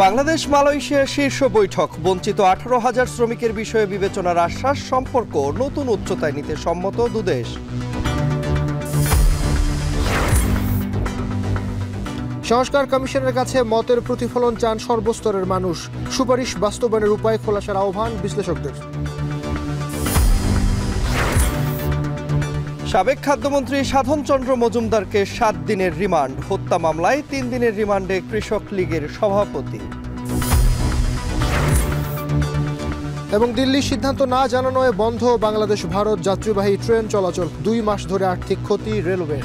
Bangladesh Malaysia শীর্ষ বৈঠক, বঞ্চিত 18,000 শ্রমিকের বিষয়ে বিবেচনার আশ্বাস, সম্পর্ক নতুন উচ্চতায় নিতে সম্মত দুদেশ। সংস্কার কমিশনের কাছে মতের প্রতিফলন চান সর্বস্তরের মানুষ, সুপারিশ বাস্তবায়নের উপায় খোলাসার আহ্বান বিশ্লেষকদের। সাবেক খাদ্যমন্ত্রী সাধন চন্দ্র মজুমদারকে 7 দিনের রিমান্ড, হত্যা মামলায় 3 দিনের রিমান্ডে কৃষক লীগের সভাপতি। এবং দিল্লির সিদ্ধান্ত না জানানোয় বন্ধ বাংলাদেশ ভারত যাত্রীবাহী ট্রেন চলাচল, 2 মাস ধরে আর্থিক ক্ষতি রেলওয়ে।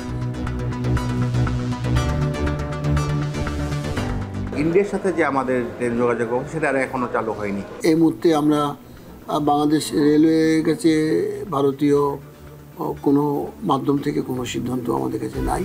ইন্ডিয়ার সাথে যে আমাদের ট্রেন যোগাযোগ সেটা এখনো চালু হয়নি। এই মুহূর্তে আমরা বাংলাদেশ রেলওয়ের কাছে ভারতীয় কোনো মাধ্যম থেকে কোনো সিদ্ধান্ত আমাদের কাছে নাই।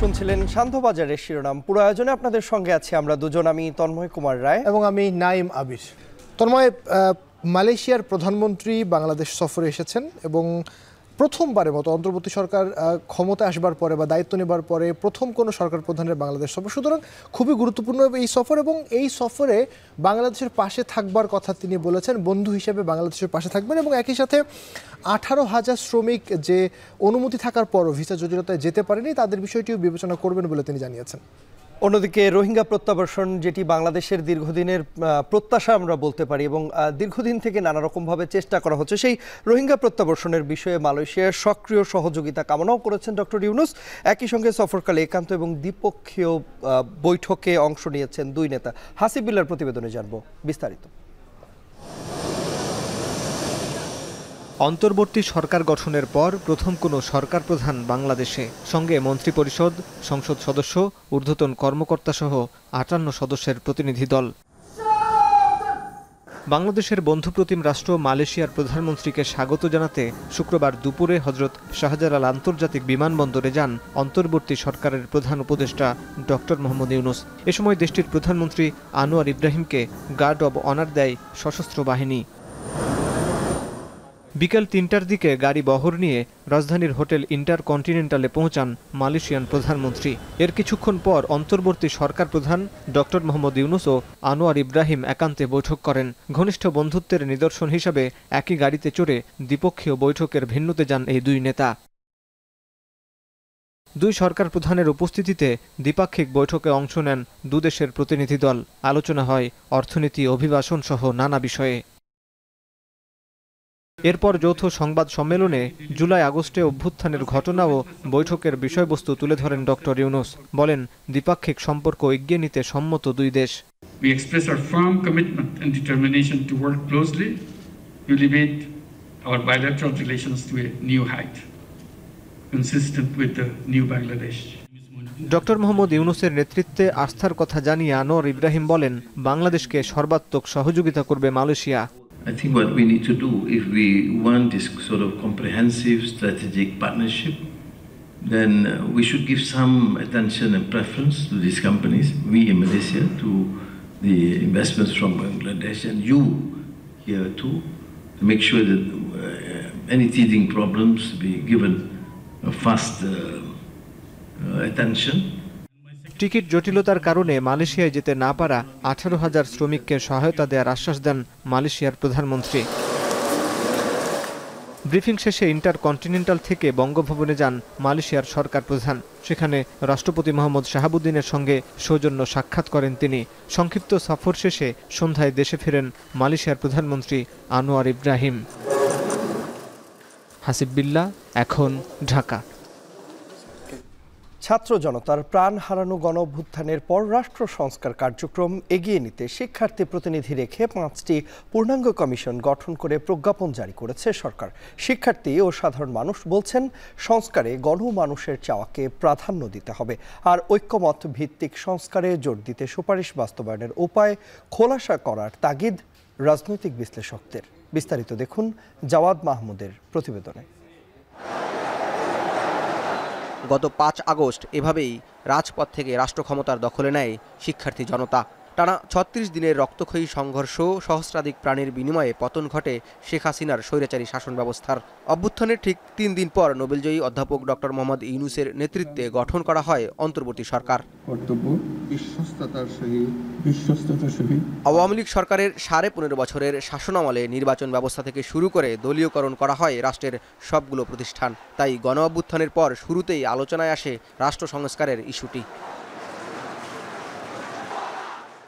শুনছিলেন শান্তবাজারের শিরোনাম। পুরো আয়োজনে আপনাদের সঙ্গে আছি আমরা দুজন, আমি তন্ময় কুমার রায় এবং আমি নাইম আবির। তন্ময়, মালয়েশিয়ার প্রধানমন্ত্রী বাংলাদেশ সফরে এসেছেন এবং প্রথমবারের মতো অন্তর্বর্তী সরকার ক্ষমতা আসবার পরে বা দায়িত্ব নেবার পরে প্রথম কোনো সরকার প্রধানের বাংলাদেশ সফর, সুতরাং খুবই গুরুত্বপূর্ণ এই সফর। এবং এই সফরে বাংলাদেশের পাশে থাকবার কথা তিনি বলেছেন, বন্ধু হিসেবে বাংলাদেশের পাশে থাকবেন এবং একই সাথে 18,000 শ্রমিক যে অনুমতি থাকার পরও ভিসা জটিলতায় যেতে পারেনি তাদের বিষয়টিও বিবেচনা করবেন বলে তিনি জানিয়েছেন। অন্যদিকে রোহিঙ্গা প্রত্যাবাসন, যেটি বাংলাদেশের দীর্ঘদিনের প্রত্যাশা আমরা বলতে পারি এবং দীর্ঘদিন থেকে নানা রকমভাবে চেষ্টা করা হচ্ছে, সেই রোহিঙ্গা প্রত্যাবাসনের বিষয়ে মালয়েশিয়ার সক্রিয় সহযোগিতা কামনাও করেছেন ডক্টর ইউনুস। একই সঙ্গে সফরকালে একান্ত এবং দ্বিপক্ষীয় বৈঠকে অংশ নিয়েছেন 2 নেতা। হাসিবুল্লাহর প্রতিবেদনে জানব বিস্তারিত। অন্তর্বর্তী সরকার গঠনের পর প্রথম কোনো সরকার প্রধান বাংলাদেশে, সঙ্গে মন্ত্রিপরিষদ, সংসদ সদস্য, ঊর্ধ্বতন কর্মকর্তা সহ 58 সদস্যের প্রতিনিধি দল। বাংলাদেশের বন্ধুপ্রতিম রাষ্ট্র মালয়েশিয়ার প্রধানমন্ত্রীকে স্বাগত জানাতে শুক্রবার দুপুরে হজরত শাহজালাল আন্তর্জাতিক বিমানবন্দরে যান অন্তর্বর্তী সরকারের প্রধান উপদেষ্টা ডক্টর মোহাম্মদ ইউনুস। এ সময় দেশটির প্রধানমন্ত্রী আনোয়ার ইব্রাহিমকে গার্ড অব অনার দেয় সশস্ত্র বাহিনী। বিকেল 3টার দিকে গাড়ি বহর নিয়ে রাজধানীর হোটেল ইন্টারকন্টিনেন্টালে পৌঁছান মালয়েশিয়ান প্রধানমন্ত্রী। এর কিছুক্ষণ পর অন্তর্বর্তী সরকার প্রধান ডক্টর মোহাম্মদ ইউনুস ও আনোয়ার ইব্রাহিম একান্তে বৈঠক করেন। ঘনিষ্ঠ বন্ধুত্বের নিদর্শন হিসাবে একই গাড়িতে চড়ে দ্বিপক্ষীয় বৈঠকের ভেন্যুতে যান এই 2 নেতা। 2 সরকার প্রধানের উপস্থিতিতে দ্বিপাক্ষিক বৈঠকে অংশ নেন 2 দেশের প্রতিনিধি দল। আলোচনা হয় অর্থনীতি, অভিবাসন সহ নানা বিষয়ে। এরপর যৌথ সংবাদ সম্মেলনে জুলাই আগস্টে অভ্যুত্থানের ঘটনা ও বৈঠকের বিষয়বস্তু তুলে ধরেন ডক্টর ইউনুস। বলেন, দ্বিপাক্ষিক সম্পর্ক এগিয়ে নিতে সম্মত 2 দেশ। We express our firm commitment and determination to work closely to elevate our bilateral relations to a new height, consistent with the new Bangladesh. Doctor Mohammad ইউনুসের নেতৃত্বে আস্থার কথা জানিয়ে আনোয়ার ইব্রাহিম বলেন, বাংলাদেশকে সর্বাত্মক সহযোগিতা করবে Malaysia. I think what we need to do, if we want this sort of comprehensive strategic partnership, then we should give some attention and preference to these companies, we in Malaysia, to the investments from Bangladesh, and you here too, to make sure that any teething problems be given fast attention. Ticket জটিলতার কারণে মালয়েশিয়ায় যেতে না পারা 18,000 শ্রমিককে সহায়তা দেওয়ার আশ্বাস দেন মালয়েশিয়ার প্রধানমন্ত্রী। ব্রিফিং শেষে ইন্টারকন্টিনেন্টাল থেকে বঙ্গভবনে যান মালয়েশিয়ার সরকার প্রধান। সেখানে রাষ্ট্রপতি মোহাম্মদ শাহাবুদ্দিনের সঙ্গে সৌজন্য সাক্ষাৎ করেন তিনি। সংক্ষিপ্ত সফর শেষে সন্ধ্যায় দেশে ফেরেন মালয়েশিয়ার প্রধানমন্ত্রী আনোয়ার ইব্রাহিম। হাসিবুল্লাহ, এখন, ঢাকা। ছাত্র জনতার প্রাণ হারানো গণ অভ্যুত্থানের পর রাষ্ট্র সংস্কার কার্যক্রম এগিয়ে নিতে শিক্ষার্থী প্রতিনিধি রেখে 5টি পূর্ণাঙ্গ কমিশন গঠন করে প্রজ্ঞাপন জারি করেছে সরকার। শিক্ষার্থী ও সাধারণ মানুষ বলছেন, সংস্কারে গণমানুষের চাওয়াকে প্রাধান্য দিতে হবে, আর ঐক্যমত ভিত্তিক সংস্কারে জোর দিতে সুপারিশ বাস্তবায়নের উপায় খোলাসা করার তাগিদ রাজনৈতিক বিশ্লেষকদের। বিস্তারিত দেখুন জাওয়াদ মাহমুদের প্রতিবেদনে। গত 5 আগস্ট এভাবেই রাজপথ থেকে রাষ্ট্র ক্ষমতার দখলে নেয় শিক্ষার্থী জনতা। টানা 36 দিনের রক্তক্ষয়ী সংঘর্ষ, সহস্রাধিক প্রাণের বিনিময়ে পতন ঘটে শেখ হাসিনার স্বৈরাচারী শাসন ব্যবস্থার। অভ্যুত্থানের ঠিক 3 দিন পর নোবেলজয়ী অধ্যাপক ডক্টর মোহাম্মদ ইউনূসের নেতৃত্বে গঠন করা হয় অন্তর্বর্তী সরকার। আওয়ামী লীগ সরকারের 15.5 বছরের শাসনামলে নির্বাচন ব্যবস্থা থেকে শুরু করে দলীয়করণ করা হয় রাষ্ট্রের সবগুলো প্রতিষ্ঠান। তাই গণ অভ্যুত্থানের পর শুরুতেই আলোচনায় আসে রাষ্ট্র সংস্কারের ইস্যুটি।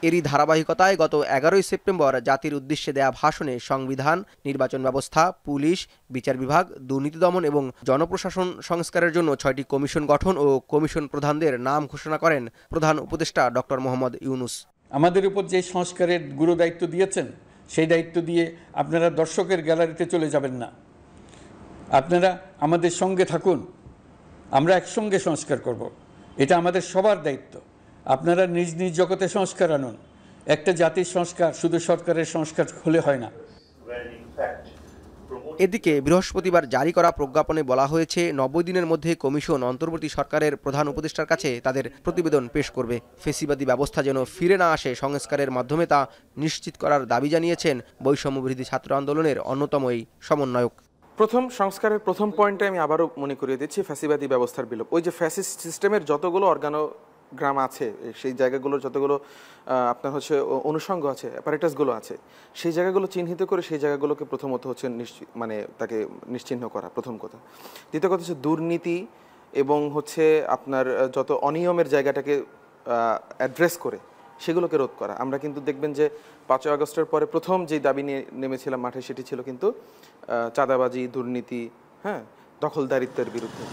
এরই ধারাবাহিকতায় গত 11 সেপ্টেম্বর জাতির উদ্দেশ্যে দেয়া ভাষণে সংবিধান, নির্বাচন ব্যবস্থা, পুলিশ, বিচার বিভাগ, দুর্নীতি দমন এবং জনপ্রশাসন সংস্কারের জন্য 6টি কমিশন গঠন ও কমিশন প্রধানদের নাম ঘোষণা করেন প্রধান উপদেষ্টা ডক্টর মোহাম্মদ ইউনূস। আমাদের উপর যে সংস্কারের গুরু দায়িত্ব দিয়েছেন, সেই দায়িত্ব দিয়ে আপনারা দর্শকের গ্যালারিতে চলে যাবেন না, আপনারা আমাদের সঙ্গে থাকুন, আমরা একসঙ্গে সংস্কার করব। এটা আমাদের সবার দায়িত্ব। আপনারা নিজ নিজ জগতে সংস্কার আনুন। একটা জাতির সংস্কার শুধু সরকারের সংস্কার হলে হয় না। এদিকে বৃহস্পতিবার জারি করা প্রজ্ঞাপনে বলা হয়েছে 90 দিনের মধ্যে কমিশন অন্তর্বর্তী সরকারের প্রধান উপদেষ্টার কাছে তাদের প্রতিবেদন পেশ করবে। ফেসিবাদী ব্যবস্থা যেন ফিরে না আসে সংস্কারের মাধ্যমে তা নিশ্চিত করার দাবি জানিয়েছেন বৈষম্যবিরোধী ছাত্র আন্দোলনের অন্যতম এই সমন্বয়ক। প্রথম সংস্কারের প্রথম পয়েন্টে আমি আবারও মনে করিয়ে দিচ্ছি ফ্যাসিবাদী ব্যবস্থার বিলোপ। ওই যে ফ্যাসিস্ট সিস্টেমের যতগুলো গ্রাম আছে, সেই জায়গাগুলোর যতগুলো আপনার হচ্ছে অনুষঙ্গ আছে, অ্যাপারেটাসগুলো আছে, সেই জায়গাগুলো চিহ্নিত করে সেই জায়গাগুলোকে প্রথমত হচ্ছে তাকে নিশ্চিহ্ন করা প্রথম কথা। দ্বিতীয় কথা হচ্ছে দুর্নীতি এবং হচ্ছে আপনার যত অনিয়মের জায়গাটাকে অ্যাড্রেস করে সেগুলোকে রোধ করা। আমরা কিন্তু দেখবেন যে 5 আগস্টের পরে প্রথম যে দাবি নিয়ে নেমেছিলাম মাঠে, সেটি ছিল কিন্তু চাঁদাবাজি, দুর্নীতি, দখলদারিত্বের বিরুদ্ধে।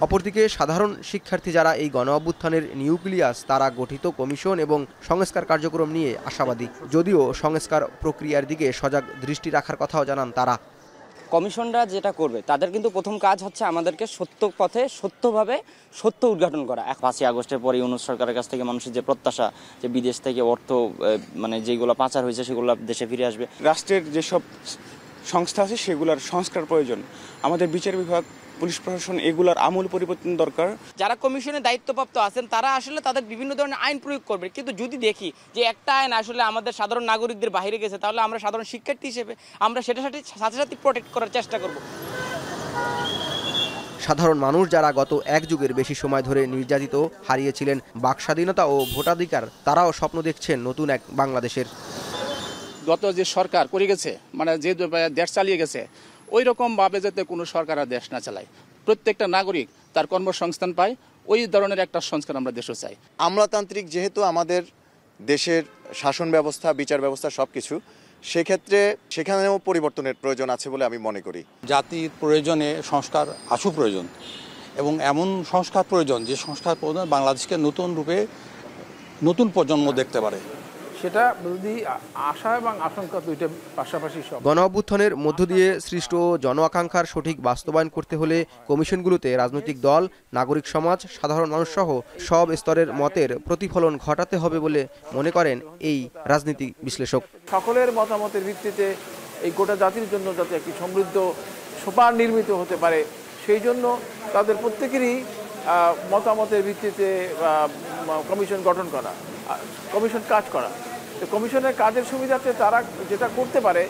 অপরদিকে সাধারণ শিক্ষার্থী যারা এই গণ অভ্যুত্থানের নিউক্লিয়াস, তারা গঠিত কমিশন এবং সংস্কার কার্যক্রম নিয়ে আশাবাদী। যদিও সংস্কার প্রক্রিয়ার দিকে সজাগ দৃষ্টি রাখার কথাও জানান তারা। কমিশনরা যেটা করবে, তাদের কিন্তু প্রথম কাজ হচ্ছে আমাদেরকে সত্য পথে সত্যভাবে সত্য উদ্ঘাটন করা। 5 আগস্টের পরে ইউনূস সরকারের কাছ থেকে মানুষের যে প্রত্যাশা যে বিদেশ থেকে অর্থ যেগুলো পাচার হয়েছে সেগুলো দেশে ফিরে আসবে। রাষ্ট্রের যেসব সংস্থা আছে সেগুলোর সংস্কার প্রয়োজন। আমাদের বিচার বিভাগ, পুলিশ প্রশাসন, এগুলার আমূল পরিবর্তন দরকার। যারা কমিশনে দায়িত্বপ্রাপ্ত আছেন তারা আসলে তাদের বিভিন্ন ধরনের আইন প্রয়োগ করবে, কিন্তু যদি দেখি যে একটা আইন আসলে আমাদের সাধারণ নাগরিকদের বাইরে গেছে, তাহলে আমরা সাধারণ শিক্ষার্থী হিসেবে আমরা সেটার সাথে সাথে প্রোটেক্ট করার চেষ্টা করব। সাধারণ মানুষ যারা গত 1 যুগের বেশি সময় ধরে নির্যাতিত, হারিয়েছিলেন বাক স্বাধীনতা ও ভোটাধিকার, তারাও স্বপ্ন দেখছেন নতুন এক বাংলাদেশের। গত যে সরকার করে গেছে, যে দেশ চালিয়ে গেছে, ওই রকম ভাবে যাতে কোনো সরকার আর দেশ না চালায়, প্রত্যেকটা নাগরিক তার কর্মসংস্থান পায়, ওই ধরনের একটা সংস্কার আমরা দেশে চাই। আমলাতান্ত্রিক যেহেতু আমাদের দেশের শাসন ব্যবস্থা, বিচার ব্যবস্থা সবকিছু, সেক্ষেত্রে সেখানেও পরিবর্তনের প্রয়োজন আছে বলে আমি মনে করি। জাতির প্রয়োজনে সংস্কার আশু প্রয়োজন, এবং এমন সংস্কার প্রয়োজন যে সংস্কার প্রয়োজন বাংলাদেশকে নতুন রূপে নতুন প্রজন্ম দেখতে পারে। সেটা যদি আশা এবং আশঙ্কা দুইটা পাশাপাশি সব। গণ অভ্যুত্থানের মধ্য দিয়ে সৃষ্ট জন আকাঙ্ক্ষার সঠিক বাস্তবায়ন করতে হলে কমিশনগুলোতে রাজনৈতিক দল, নাগরিক সমাজ, সাধারণ মানুষ সহ সব স্তরের মতের প্রতিফলন ঘটাতে হবে বলে মনে করেন এই রাজনীতি বিশ্লেষক। সকলের মতামতের ভিত্তিতে এই গোটা জাতির জন্য যাতে একটি সমৃদ্ধ সোপান নির্মিত হতে পারে, সেই জন্য তাদের প্রত্যেকেরই মতামতের ভিত্তিতে কমিশন গঠন করা, কমিশন কাজ করা। তো কমিশনের কাজের সুবিধাতে তারা যেটা করতে পারে,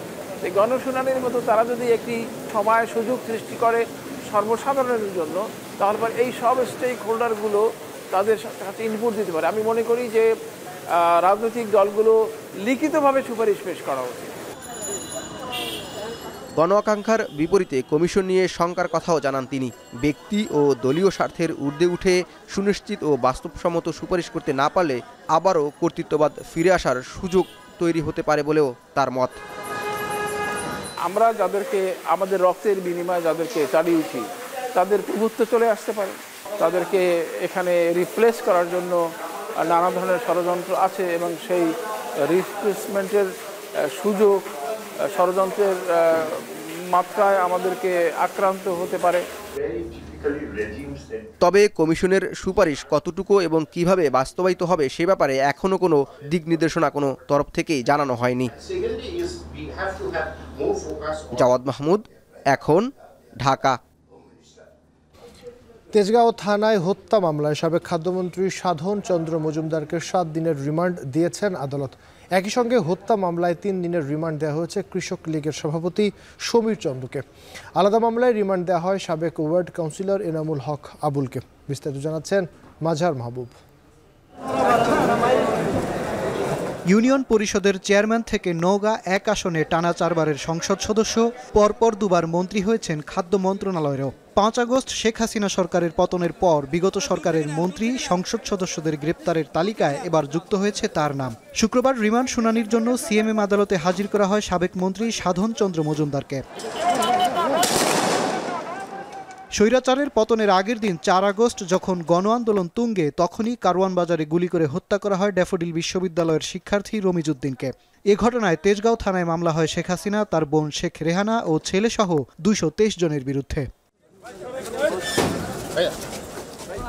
এই গণশুনানির মতো তারা যদি একটি সময় সুযোগ সৃষ্টি করে সর্বসাধারণের জন্য, তাহলে এই সব স্টেক হোল্ডারগুলো তাদের কাছে ইনপুট দিতে পারে। আমি মনে করি যে রাজনৈতিক দলগুলো লিখিতভাবে সুপারিশ পেশ করা উচিত। গণ আকাঙ্ক্ষার বিপরীতে কমিশন নিয়ে শঙ্কার কথাও জানান তিনি। ব্যক্তি ও দলীয় স্বার্থের ঊর্ধ্বে উঠে সুনিশ্চিত ও বাস্তবসম্মত সুপারিশ করতে না পারলে আবারও কর্তৃত্ববাদ ফিরে আসার সুযোগ তৈরি হতে পারে বলেও তার মত। আমরা যাদেরকে আমাদের রক্তের বিনিময়ে যাদেরকে চালিয়েছি, তাদের প্রভুত্ব চলে আসতে পারে। তাদেরকে এখানে রিপ্লেস করার জন্য নানা ধরনের ষড়যন্ত্র আছে, এবং সেই রিপ্লেসমেন্টের সুযোগ ষড়যন্ত্রের মাত্রায় আমাদেরকে আক্রান্ত হতে পারে। তবে কমিশনের সুপারিশ কতটুকু এবং কিভাবে বাস্তবায়িত হবে সে ব্যাপারে এখনো কোনো দিক নির্দেশনা কোনো তরফ থেকেই জানানো হয়নি। জাওয়াদ মাহমুদ, এখন, ঢাকা। তেজগাঁও থানায় হত্যা মামলায় সাবেক খাদ্যমন্ত্রী সাধন চন্দ্র মজুমদারকে 7 দিনের রিমান্ড দিয়েছেন আদালত। একই সঙ্গে হত্যা মামলায় 3 দিনের রিমান্ড দেওয়া হয়েছে কৃষক লীগের সভাপতি সমীর চন্দ্রকে। আলাদা মামলায় রিমান্ড দেওয়া হয় সাবেক ওয়ার্ড কাউন্সিলর এনামুল হক আবুলকে। বিস্তারিত জানাচ্ছেন মাঝার মাহবুব। ইউনিয়ন পরিষদের চেয়ারম্যান থেকে নওগাঁ 1 আসনে টানা 4 বারের সংসদ সদস্য, পরপর 2 বার মন্ত্রী হয়েছেন খাদ্য মন্ত্রণালয়েরও। 5 আগস্ট শেখ হাসিনা সরকারের পতনের পর বিগত সরকারের মন্ত্রী, সংসদ সদস্যদের গ্রেপ্তারের তালিকায় এবার যুক্ত হয়েছে তার নাম। শুক্রবার রিমান্ড শুনানির জন্য সিএমএম আদালতে হাজির করা হয় সাবেক মন্ত্রী সাধন চন্দ্র মজুমদারকে। স্বৈরাচারের পতনের আগের দিন 4 আগস্ট যখন গণ আন্দোলন তুঙ্গে, তখনই কারওয়ান বাজারে গুলি করে হত্যা করা হয় ড্যাফোডিল বিশ্ববিদ্যালয়ের শিক্ষার্থী রমিজউদ্দিনকে। এ ঘটনায় তেজগাঁও থানায় মামলা হয় শেখ হাসিনা, তার বোন শেখ রেহানা ও ছেলেসহ 223 জনের বিরুদ্ধে।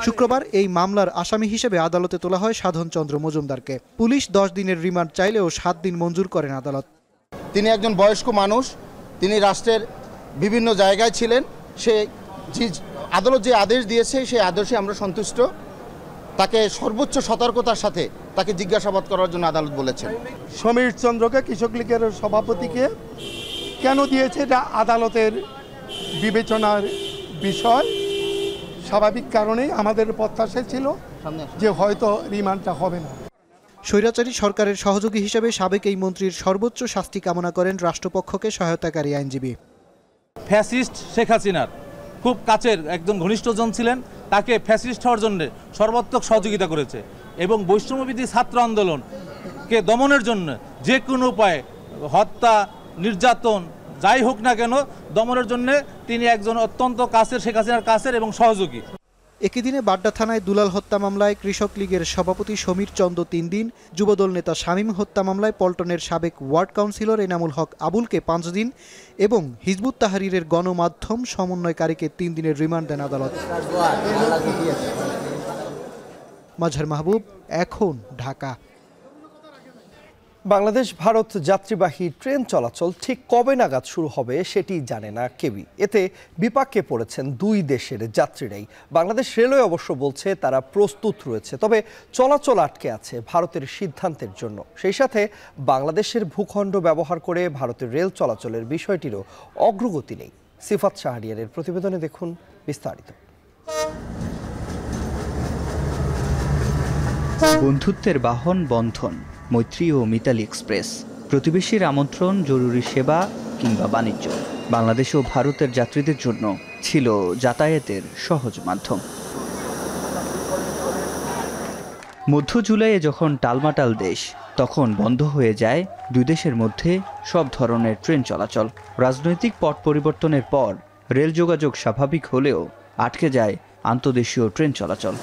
শুক্রবার এই মামলার আসামি হিসেবে আদালতে তোলা হয় সাধন চন্দ্র মজুমদারকে। পুলিশ 10 দিনের রিমান্ড চাইলেও 7 দিন মঞ্জুর করেন আদালত। তিনি একজন বয়স্ক মানুষ, তিনি রাষ্ট্রের বিভিন্ন জায়গায় ছিলেন। আদালত যে আদেশ দিয়েছে সেই আদেশে আমরা সন্তুষ্ট। তাকে সর্বোচ্চ সতর্কতার সাথে তাকে জিজ্ঞাসাবাদ করার জন্য আদালত বলেছেন। সমীর চন্দ্রকে কৃষক লীগের সভাপতিকে কেন দিয়েছে এটা আদালতের বিবেচনার বিষয়। স্বাভাবিক কারণেই আমাদের প্রত্যাশা ছিল যে হয়তো রিমান্ডটা হবে না। স্বৈরাচারী সরকারের সহযোগী হিসেবে সাবেক এই মন্ত্রীর সর্বোচ্চ শাস্তি কামনা করেন রাষ্ট্রপক্ষকে সহায়তাকারী আইনজীবী। ফ্যাসিস্ট শেখ হাসিনার খুব কাছের একজন ঘনিষ্ঠজন ছিলেন, তাকে ফ্যাসিস্ট হওয়ার জন্য সর্বাত্মক সহযোগিতা করেছে এবং বৈষম্যবিধি ছাত্র আন্দোলনকে দমনের জন্য যে কোনো উপায়ে হত্যা, নির্যাতন যাই হোক না কেন দমনের জন্য তিনি একজন অত্যন্ত কাছের শেখ হাসিনার কাছের এবং সহযোগী। একই দিনে বাড্ডা থানায় দুলাল হত্যা মামলায় কৃষক লীগের সভাপতি সমীর চন্দ্র 3 দিন, যুবদল নেতা শামীম হত্যা মামলায় পল্টনের সাবেক ওয়ার্ড কাউন্সিলর এনামুল হক আবুলকে 5 দিন এবং হিজবুত তাহরিরের গণমাধ্যম সমন্বয়কারীকে 3 দিনের রিমান্ড দেন আদালত। মাঝার মাহবুব, এখন ঢাকা। বাংলাদেশ ভারত যাত্রীবাহী ট্রেন চলাচল ঠিক কবে নাগাদ শুরু হবে সেটি জানে না কেউই। এতে বিপাকে পড়েছেন 2 দেশের যাত্রীরাই। বাংলাদেশ রেলওয়ে অবশ্য বলছে তারা প্রস্তুত রয়েছে, তবে চলাচল আটকে আছে ভারতের সিদ্ধান্তের জন্য। সেই সাথে বাংলাদেশের ভূখণ্ড ব্যবহার করে ভারতের রেল চলাচলের বিষয়টিরও অগ্রগতি নেই। সিফাত শাহরিয়ারের প্রতিবেদনে দেখুন বিস্তারিত। বন্ধুত্বের বাহন বন্ধন, মৈত্রী ও মিতালি এক্সপ্রেস, প্রতিবেশীর আমন্ত্রণ, জরুরি সেবা কিংবা বাণিজ্য, বাংলাদেশ ও ভারতের যাত্রীদের জন্য ছিল যাতায়াতের সহজ মাধ্যম। মধ্য জুলাইয়ে যখন টালমাটাল দেশ, তখন বন্ধ হয়ে যায় 2 দেশের মধ্যে সব ধরনের ট্রেন চলাচল। রাজনৈতিক পট পরিবর্তনের পর রেল যোগাযোগ স্বাভাবিক হলেও আটকে যায় আন্তদেশীয় ট্রেন চলাচল।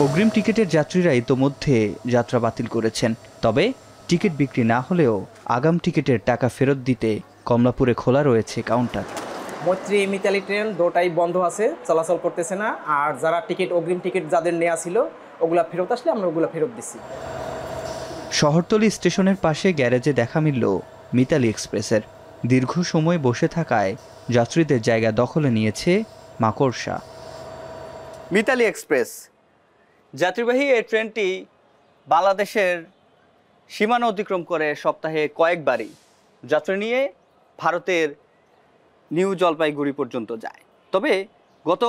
অগ্রিম টিকিটের যাত্রীরা ইতোমধ্যে যাত্রা বাতিল করেছেন, তবে টিকিট বিক্রি না হলেও আগাম টিকিটের টাকা ফেরত দিতে কমলাপুরে খোলা রয়েছে কাউন্টার। মৈত্রী মিতালি ট্রেন দুটাই বন্ধ আছে, চলাচল করতেছে না। আর যারা অগ্রিম টিকিট যাদের নেওয়া ছিল ওগুলা ফেরত আসলে আমরা ওগুলা ফেরত দিচ্ছি। শহরতলি স্টেশনের পাশে গ্যারেজে দেখা মিলল মিতালি এক্সপ্রেসের। দীর্ঘ সময় বসে থাকায় যাত্রীদের জায়গা দখলে নিয়েছে মাকড়সা। মিতালি এক্সপ্রেস যাত্রীবাহী এই ট্রেনটি বাংলাদেশের সীমানা অতিক্রম করে সপ্তাহে কয়েকবারই যাত্রী নিয়ে ভারতের নিউ জলপাইগুড়ি পর্যন্ত যায়। তবে গত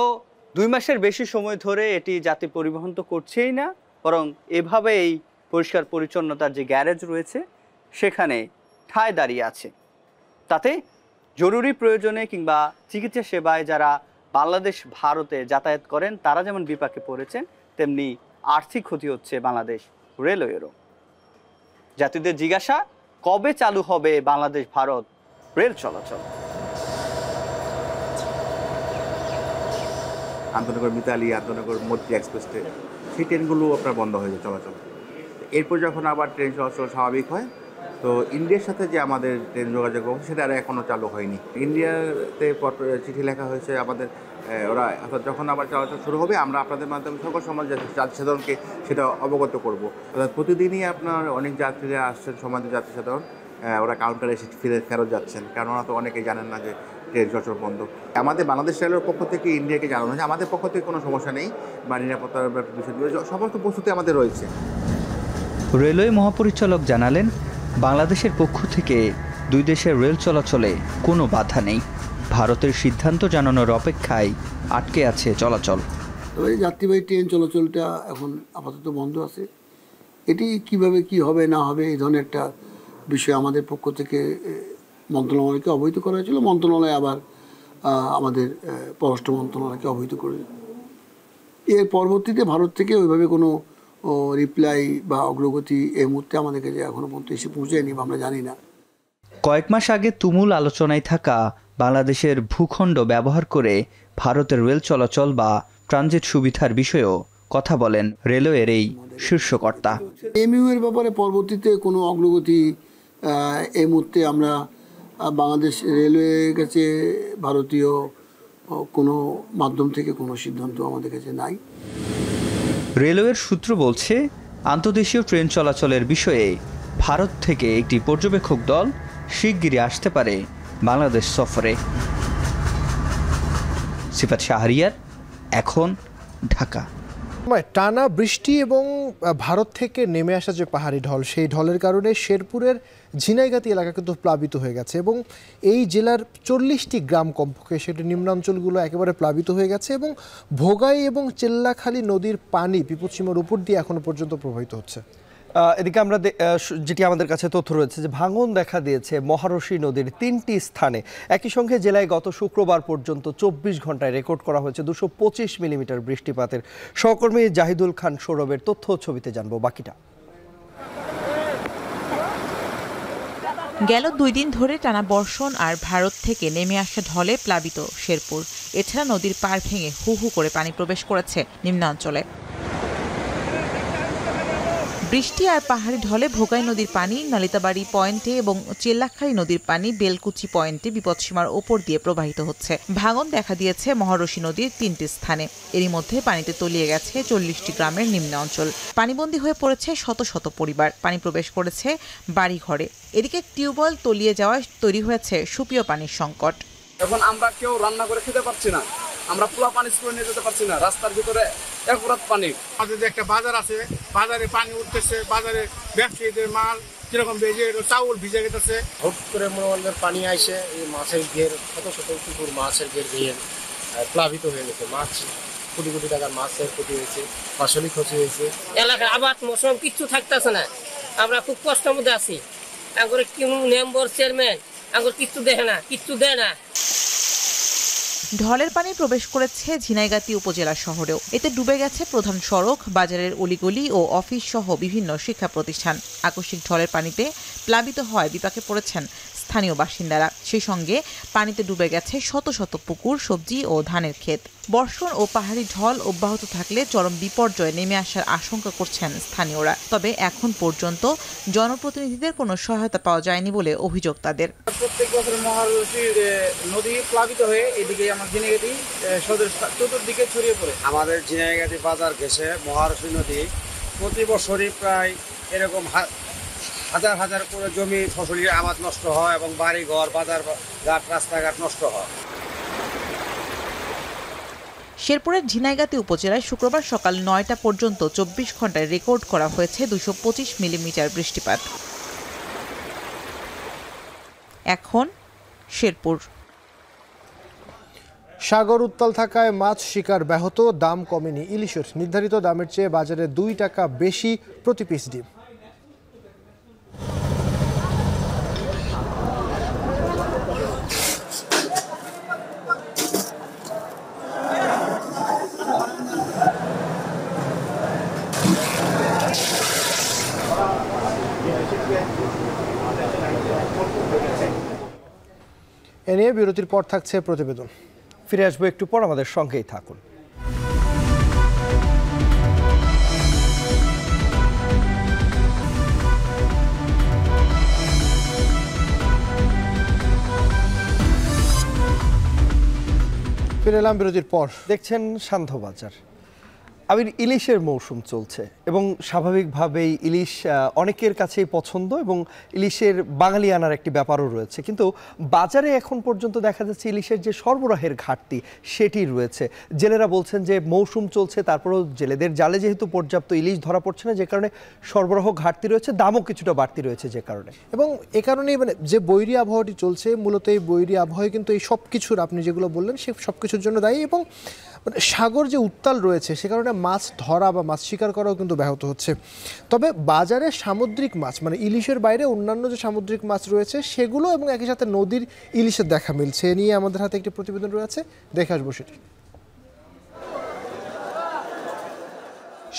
2 মাসের বেশি সময় ধরে এটি যাত্রী পরিবহন তো করছেই না, বরং এভাবেই পরিষ্কার পরিচ্ছন্নতার যে গ্যারেজ রয়েছে সেখানে ঠায় দাঁড়িয়ে আছে। তাতে জরুরি প্রয়োজনে কিংবা চিকিৎসা সেবায় যারা বাংলাদেশ ভারতে যাতায়াত করেন তারা যেমন বিপাকে পড়েছেন, তেমনি আর্থিক ক্ষতি হচ্ছে বাংলাদেশ রেলওয়েরও। যাত্রীদের জিজ্ঞাসা, কবে চালু হবে বাংলাদেশ ভারত রেল চলাচল? আন্তনগর মিতালি, আন্তনগর মৈত্রী এক্সপ্রেস ট্রেন, সেই ট্রেনগুলো আপনার বন্ধ হয়ে যায় চলাচল। এরপর যখন আবার ট্রেন চলাচল স্বাভাবিক হয়, তো ইন্ডিয়ার সাথে যে আমাদের ট্রেন যোগাযোগ সেটা আর এখনও চালু হয়নি। ইন্ডিয়াতে চিঠি লেখা হয়েছে আমাদের, ওরা যখন আবার চলাচল শুরু হবে আমরা আপনাদের মাধ্যমে সকল সমাজ যাত্রী সাধারণকে সেটা অবগত করব। অর্থাৎ প্রতিদিনই আপনার অনেক যাত্রীরা আসছেন, সমাজের যাত্রী সাধারণ, ওরা কাউন্টারে এসে ফেরত যাচ্ছেন, কারণ ওরা তো অনেকেই জানেন না যে ট্রেন চলাচল বন্ধ। আমাদের বাংলাদেশ রেলের পক্ষ থেকে ইন্ডিয়াকে জানানো হয়েছে আমাদের পক্ষ থেকে কোনো সমস্যা নেই বা নিরাপত্তার বিষয়গুলো সমস্ত প্রস্তুতি আমাদের রয়েছে। রেলওয়ে মহাপরিচালক জানালেন, বাংলাদেশের পক্ষ থেকে দুই দেশের রেল চলাচলে কোনো বাধা নেই। ভারতের সিদ্ধান্ত জানানোর অপেক্ষায় আটকে আছে চলাচল। এই যাত্রীবাহী ট্রেন চলাচলটা এখন আপাতত বন্ধ আছে। এটি কিভাবে কি হবে না হবে এই ধরনের একটা বিষয় আমাদের পক্ষ থেকে মন্ত্রণালয়কে অবহিত করা হয়েছিল। মন্ত্রণালয় আবার আমাদের পররাষ্ট্র মন্ত্রণালয়কে অবহিত করে। এর পরবর্তীতে ভারত থেকে ওইভাবে কোনো রিপ্লাই বা অগ্রগতি এই মুহূর্তে আমাদের কাছে এখনো পর্যন্ত এসে পৌঁছায়নি বা আমরা জানি না। কয়েক মাস আগে তুমুল আলোচনায় থাকা বাংলাদেশের ভূখণ্ড ব্যবহার করে ভারতের রেল চলাচল বা ট্রানজিট সুবিধার বিষয়েও কথা বলেন রেলওয়ের এই শীর্ষকর্তা। এমইউ এর ব্যাপারে পরবর্তীতে কোনো অগ্রগতি এই মুহূর্তে আমরা বাংলাদেশ রেলওয়ের কাছে ভারতীয় কোনো মাধ্যম থেকে কোনো সিদ্ধান্ত আমাদের কাছে নাই। রেলওয়ের সূত্র বলছে, আন্তর্দেশীয় ট্রেন চলাচলের বিষয়ে ভারত থেকে একটি পর্যবেক্ষক দল শিগগিরই আসতে পারে বাংলাদেশ সফরে। সিফাত শাহরিয়ার, এখন, ঢাকা। টানা বৃষ্টি এবং ভারত থেকে নেমে আসা যে পাহাড়ি ঢল, সেই ঢলের কারণে শেরপুরের ঝিনাইগাতি এলাকা কিন্তু প্লাবিত হয়ে গেছে এবং এই জেলার 40টি গ্রাম কমপক্ষে সেটি নিম্নাঞ্চলগুলো একেবারে প্লাবিত হয়ে গেছে এবং ভোগাই এবং চেল্লাখালী নদীর পানি বিপদসীমার উপর দিয়ে এখনো পর্যন্ত প্রবাহিত হচ্ছে। এদিকে আমরা যেটি আমাদের কাছে তথ্য রয়েছে যে ভাঙন দেখা দিয়েছে মহারশী নদীর 3টি স্থানে। একই সঙ্গে জেলায় গত শুক্রবার পর্যন্ত 24 ঘন্টায় রেকর্ড করা হয়েছে 225 মিলিমিটার বৃষ্টিপাতের। সহকর্মী জাহিদুল খান সৌরভের তথ্য ছবিতে জানবো বাকিটা। গেল 2 দিন ধরে টানা বর্ষণ আর ভারত থেকে নেমে আসা ঢলে প্লাবিত শেরপুর। এছাড়া নদীর পাড় ভেঙে হু হু করে পানি প্রবেশ করেছে নিম্নাঞ্চলে। বৃষ্টি আর পাহাড়ি ঢলে ভোগাই নদীর পানি নালিতাবাড়ি পয়েন্টে এবং চেল্লাখালী নদীর পানি বেলকুচি পয়েন্টে বিপদসীমার ওপর দিয়ে প্রবাহিত হচ্ছে। ভাঙন দেখা দিয়েছে মহারশী নদীর 3টি স্থানে। এরই মধ্যে পানিতে তলিয়ে গেছে 40টি গ্রামের নিম্নাঞ্চল। পানিবন্দী হয়ে পড়েছে শত শত পরিবার। পানি প্রবেশ করেছে বাড়ি ঘরে। এদিকে টিউবওয়েল তলিয়ে যাওয়ায় তৈরি হয়েছে সুপেয় পানির সংকট। এখন আমরা কেউ রান্না করে খেতে পারছি না, আমরা পোলা পানি স্টোরে নিয়ে যেতে পারছি না, রাস্তার ভিতরে একরাত পানি। আমাদের যে একটা বাজার আছে, বাজারে পানি উঠতেছে, বাজারে ব্যবসায়ীদের মাল যেরকম বেজে চাউল ভিজে গেছে। হুট করে মনে পানি আইসে এই মাছের ঘের, শত শত পুকুর মাছের ঘের ভেঙে প্লাবিত হয়ে গেছে। মাছ কোটি কোটি টাকার মাছের ক্ষতি হয়েছে, ফসলি ক্ষতি হয়েছে। এলাকার আবাদ মৌসুম কিচ্ছু থাকতেছে না, আমরা খুব কষ্টের মধ্যে আছি। এখন কি মেম্বার চেয়ারম্যান এখন কিচ্ছু দেখে না, কিচ্ছু দেয় না। ঢলের পানি প্রবেশ করেছে ঝিনাইগাতি উপজেলা শহরেও। এতে ডুবে গেছে প্রধান সড়ক, বাজারের অলিগলি ও অফিস সহ বিভিন্ন শিক্ষা প্রতিষ্ঠান। আকস্মিক ঢলের পানিতে প্লাবিত হওয়ায় বিপাকে পড়েছেন স্থানীয় বাসিন্দারা। সেই সঙ্গে পানিতে ডুবে গেছে শত শত পুকুর, সবজি ও ধানের ক্ষেত। বর্ষণ ও পাহাড়ি ঢল অব্যাহত থাকলে চরম বিপর্যয় নেমে আসার আশঙ্কা করছেন স্থানীয়রা। তবে এখন পর্যন্ত জনপ্রতিনিধিদের কোনো সহায়তা পাওয়া যায়নি বলে অভিযোগ তাদের। প্রত্যেক বছর মহারশী নদী প্লাবিত হয়ে এদিকে আমার ঝিনাইগাতি সদর চতুর্দিকে ছড়িয়ে পড়ে। আমাদের ঝিনাইগাতি বাজার গেছে মহারশী নদী। প্রতি বছরই প্রায় এরকম হাজার হাজার করে জমি ফসলের আবাদ নষ্ট হয় এবং বাড়ি ঘর, বাজার ঘাট, রাস্তাঘাট নষ্ট হয়। শেরপুরের ঝিনাইগাতি উপজেলায় শুক্রবার সকাল 9টা পর্যন্ত 24 ঘন্টায় রেকর্ড করা হয়েছে 225 মিলিমিটার বৃষ্টিপাত। এখন শেরপুর। সাগর উত্তাল থাকায় মাছ শিকার ব্যাহত, দাম কমেনি ইলিশের। নির্ধারিত দামের চেয়ে বাজারে 2 টাকা বেশি প্রতি পিস ডিম। এ নিয়ে বিরতির পর থাকছে প্রতিবেদন। ফিরে আসবো একটু পর, আমাদের সঙ্গেই থাকুন। ফিরে এলাম বিরতির পর। দেখছেন সান্ধ্যবাজার। আবির, ইলিশের মৌসুম চলছে এবং স্বাভাবিকভাবেই ইলিশ অনেকের কাছেই পছন্দ এবং ইলিশের বাঙালিয়ানার একটি ব্যাপারও রয়েছে, কিন্তু বাজারে এখন পর্যন্ত দেখা যাচ্ছে ইলিশের যে সরবরাহের ঘাটতি সেটি রয়েছে। জেলেরা বলছেন যে মৌসুম চলছে, তারপরেও জেলেদের জালে যেহেতু পর্যাপ্ত ইলিশ ধরা পড়ছে না, যে কারণে সরবরাহ ঘাটতি রয়েছে, দামও কিছুটা বাড়তি রয়েছে যে কারণে। এবং এ কারণেই মানে যে বৈরী আবহাওয়াটি চলছে, মূলত এই বৈরী আবহাওয়া কিন্তু এই সব কিছুর, আপনি যেগুলো বললেন সে সব কিছুর জন্য দায়ী। এবং সাগর যে উত্তাল রয়েছে সে কারণে মাছ ধরা বা মাছ শিকার করাও কিন্তু ব্যাহত হচ্ছে। তবে বাজারে সামুদ্রিক মাছ মানে ইলিশের বাইরে অন্যান্য যে সামুদ্রিক মাছ রয়েছে সেগুলো এবং একই সাথে নদীর ইলিশের দেখা মিলছে। এ নিয়ে আমাদের হাতে একটি প্রতিবেদন রয়েছে, দেখে আসবো সেটি।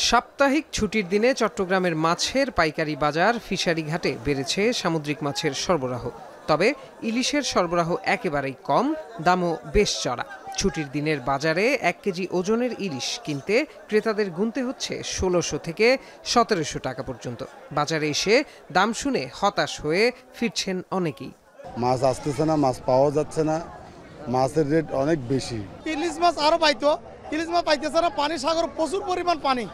সাপ্তাহিক ছুটির দিনে চট্টগ্রামের মাছের পাইকারি বাজার ফিশারি ঘাটে বেড়েছে সামুদ্রিক মাছের সরবরাহ। তবে ইলিশের সরবরাহ একেবারেই কম, দামও বেশ চড়া। ছুটির দিনের বাজারে 1 কেজি ওজনের ইলিশ কিনতে ক্রেতাদের গুনতে হচ্ছে 1600 থেকে 1700 টাকা পর্যন্ত। বাজারে এসে দাম শুনে হতাশ হয়ে ফিরছেন অনেকেই। মাছ আসতেছে না, মাছ পাওয়া যাচ্ছে না, মাছের রেট অনেক বেশি। ইলিশ মাছ আরো পাইতো, ইলিশ মাছ পাইতেছে না, পানি সাগর প্রচুর পরিমাণ পানি।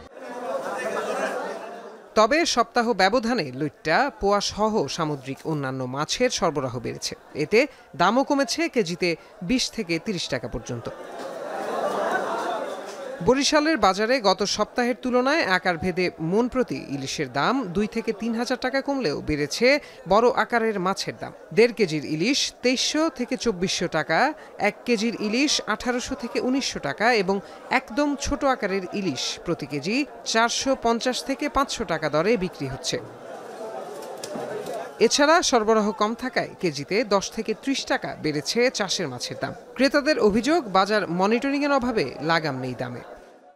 তবে সপ্তাহ ব্যবধানে লইট্টা, পোয়া সহ সামুদ্রিক অন্যান্য মাছের সরবরাহ বেড়েছে। এতে দামও কমেছে কেজিতে 20 থেকে 30 টাকা পর্যন্ত। বরিশালের বাজারে গত সপ্তাহের তুলনায় আকার ভেদে মন প্রতি ইলিশের দাম 2 থেকে 3 হাজার টাকা কমলেও বেড়েছে বড় আকারের মাছের দাম। 1.5 কেজির ইলিশ 2300 থেকে 2400 টাকা, 1 কেজির ইলিশ 1800 থেকে 1900 টাকা এবং একদম ছোট আকারের ইলিশ প্রতি কেজি 450 থেকে 500 টাকা দরে বিক্রি হচ্ছে। এছাড়া সরবরাহ কম থাকায় কেজিতে 10 থেকে 30 টাকা বেড়েছে চাষের মাছের দাম। ক্রেতাদের অভিযোগ, বাজার মনিটরিংয়ের অভাবে লাগাম নেই দামে।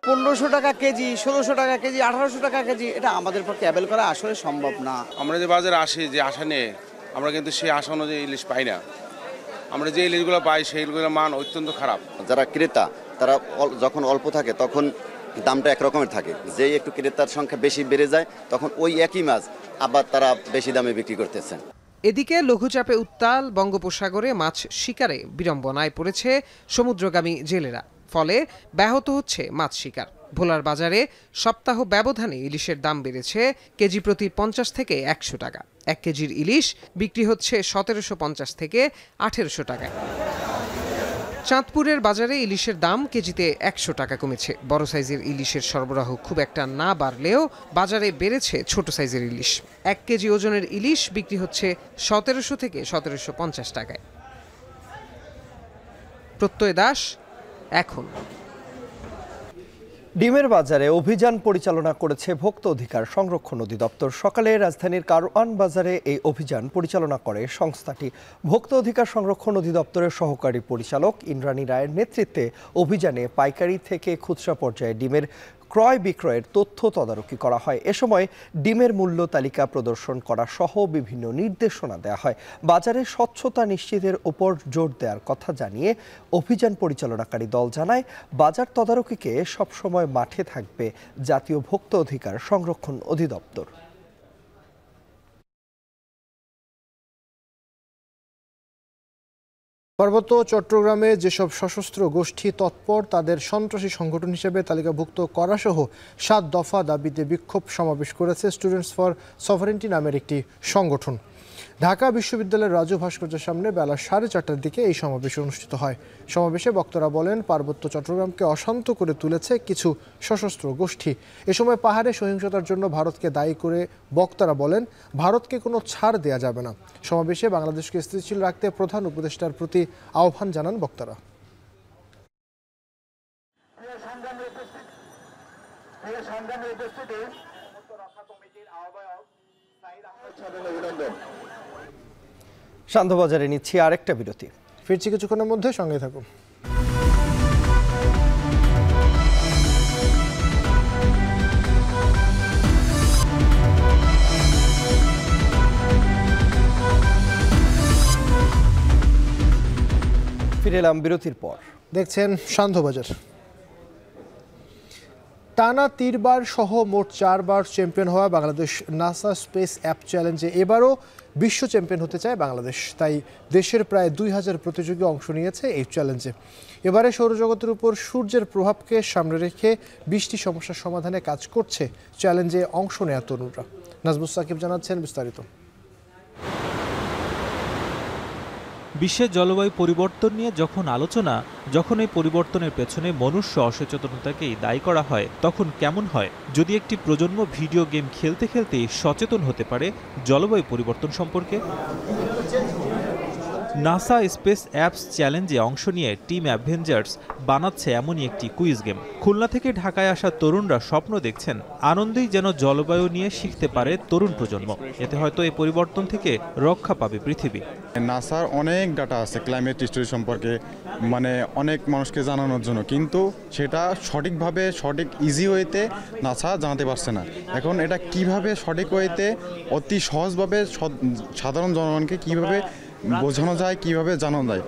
1500 টাকা কেজি, 1600 টাকা কেজি, 1800 টাকা কেজি, এটা আমাদের পক্ষে অ্যাভেল করা আসলে সম্ভব না। আমরা যে বাজারে আসি, যে আশা নিয়ে, আমরা কিন্তু সেই আশা অনুযায়ী ইলিশ পাই না। আমরা যে ইলিশগুলো পাই সেইগুলোর মান অত্যন্ত খারাপ। যারা ক্রেতা তারা যখন অল্প থাকে তখন দামটা একরকমের থাকে, যেই একটু ক্রেতার সংখ্যা বেশি বেড়ে যায় তখন ওই একই মাছ আবার তারা বেশি দামে বিক্রি করতেছেন। এদিকে লঘুচাপে উত্তাল বঙ্গোপসাগরে মাছ শিকারে বিড়ম্বনায় পড়েছে সমুদ্রগামী জেলেরা, ফলে ব্যাহত হচ্ছে মাছ শিকার। ভোলার বাজারে সপ্তাহ ব্যবধানে ইলিশের দাম বেড়েছে কেজি প্রতি 50 থেকে 100 টাকা। 1 কেজির ইলিশ বিক্রি হচ্ছে 1750 থেকে 1800 টাকায়। চাঁদপুরের বাজারে ইলিশের দাম কেজিতে 100 টাকা কমেছে। বড় সাইজের ইলিশের সরবরাহ খুব একটা না বাড়লেও বাজারে বেড়েছে ছোট সাইজের ইলিশ। 1 কেজি ওজনের ইলিশ বিক্রি হচ্ছে 1700 থেকে 1750 টাকায়। প্রত্যয় দাস, এখন। ডিমের বাজারে অভিযান পরিচালনা করেছে ভোক্তা অধিকার সংরক্ষণ অধিদপ্তর। সকালে রাজধানীর কারওয়ান বাজারে এই অভিযান পরিচালনা করে সংস্থাটি। ভোক্তা অধিকার সংরক্ষণ অধিদপ্তরের সহকারী পরিচালক ইন্দ্রাণী রায়ের নেতৃত্বে অভিযানে পাইকারি থেকে খুচরা পর্যায়ে ডিমের ক্রয় বিক্রয়ের তথ্য তদারকি করা হয়। এ সময় ডিমের মূল্য তালিকা প্রদর্শন করা সহ বিভিন্ন নির্দেশনা দেওয়া হয়। বাজারে স্বচ্ছতা নিশ্চিতের উপর জোর দেওয়ার কথা জানিয়ে অভিযান পরিচালনাকারী দল জানায়, বাজার তদারকিকে সবসময় মাঠে থাকবে জাতীয় ভোক্তা অধিকার সংরক্ষণ অধিদপ্তর। পার্বত্য চট্টগ্রামে যেসব সশস্ত্র গোষ্ঠী তৎপর তাদের সন্ত্রাসী সংগঠন হিসেবে তালিকাভুক্ত করাসহ 7 দফা দাবিতে বিক্ষোভ সমাবেশ করেছে স্টুডেন্টস ফর সভারেন্টি নামের একটি সংগঠন। ঢাকা বিশ্ববিদ্যালয়ের রাজু ভাস্কর্যের সামনে বেলা 4:30টার দিকে এই সমাবেশ অনুষ্ঠিত হয়। সমাবেশে বক্তারা বলেন, পার্বত্য চট্টগ্রামকে অশান্ত করে তুলেছে কিছু সশস্ত্র গোষ্ঠী। এ সময় পাহাড়ে সহিংসতার জন্য ভারতকে দায়ী করে বক্তারা বলেন, ভারতকে কোনো ছাড় দেয়া যাবে না। সমাবেশে বাংলাদেশকে স্থিতিশীল রাখতে প্রধান উপদেষ্টার প্রতি আহ্বান জানান বক্তারা। শান্তবাজারে নিচ্ছি আরেকটা বিরতি, ফিরছি কিছুক্ষণের মধ্যে, সঙ্গে থাকুন। ফিরে এলাম বিরতির পর। দেখছেন শান্তবাজার। টানা 3 বার সহ মোট 4 বার চ্যাম্পিয়ন হওয়া বাংলাদেশ নাসা স্পেস অ্যাপ চ্যালেঞ্জে এবারও বিশ্ব চ্যাম্পিয়ন হতে চায় বাংলাদেশ। তাই দেশের প্রায় 2000 প্রতিযোগী অংশ নিয়েছে এই চ্যালেঞ্জে। এবারে সৌরজগতের উপর সূর্যের প্রভাবকে সামনে রেখে 20টি সমস্যার সমাধানে কাজ করছে চ্যালেঞ্জে অংশ নেওয়া তরুণরা। নাজমুস সাকিব জানাচ্ছেন বিস্তারিত। বিশ্বের জলবায়ু পরিবর্তন নিয়ে যখন আলোচনা, যখন এই পরিবর্তনের পেছনে মনুষ্য অসচেতনতাকেই দায়ী করা হয়, তখন কেমন হয় যদি একটি প্রজন্ম ভিডিও গেম খেলতে খেলতেই সচেতন হতে পারে জলবায়ু পরিবর্তন সম্পর্কে? নাসা স্পেস অ্যাপস চ্যালেঞ্জে অংশ নিয়ে টিম অ্যাভেঞ্জার্স বানাচ্ছে এমনই একটি কুইজ গেম। খুলনা থেকে ঢাকায় আসা তরুণরা স্বপ্ন দেখছেন আনন্দেই যেন জলবায়ু নিয়ে শিখতে পারে তরুণ প্রজন্ম। এতে হয়তো এই পরিবর্তন থেকে রক্ষা পাবে পৃথিবী। নাসার অনেক ডাটা আছে ক্লাইমেট হিস্টরি সম্পর্কে, মানে অনেক মানুষকে জানানোর জন্য, কিন্তু সেটা সঠিকভাবে সঠিক ইজি ওয়েতে নাসা জানাতে পারছে না। এখন এটা কিভাবে সঠিক ওয়েতে অতি সহজভাবে সাধারণ জনগণকে কিভাবে বোঝানো যায়, কিভাবে জানানো যায়।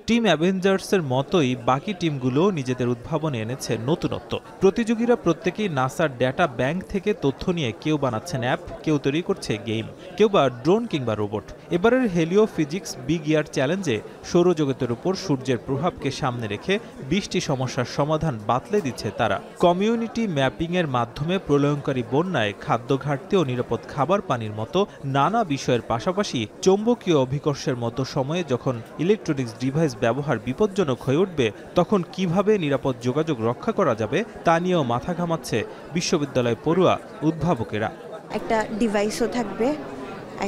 টিম অ্যাভেঞ্জার্সের মতোই বাকি টিমগুলো নিজেদের উদ্ভাবনে এনেছে নতুনত্ব। প্রতিযোগীরা প্রত্যেকেই নাসার ডেটা ব্যাংক থেকে তথ্য নিয়ে কেউ বানাচ্ছেন অ্যাপ, কেউ তৈরি করছে গেম, কেউ বা ড্রোন কিংবা রোবট। এবারের হেলিও ফিজিক্স বিগ ইয়ার চ্যালেঞ্জে সৌরজগতের উপর সূর্যের প্রভাবকে সামনে রেখে 20টি সমস্যার সমাধান বাতলে দিচ্ছে তারা। কমিউনিটি ম্যাপিংয়ের মাধ্যমে প্রলয়ঙ্কারী বন্যায়, খাদ্য ঘাটতি ও নিরাপদ খাবার পানির মতো নানা বিষয়ের পাশাপাশি চৌম্বকীয় অভিকর্ষের মতো সময়ে যখন ইলেকট্রনিক্স ডিভাইস ব্যবহার বিপজ্জনক হয়ে উঠবে, তখন কিভাবে নিরাপদ যোগাযোগ রক্ষা করা যাবে তা নিয়েও মাথা ঘামাচ্ছে বিশ্ববিদ্যালয় পড়ুয়া উদ্ভাবকেরা। একটা ডিভাইসও থাকবে,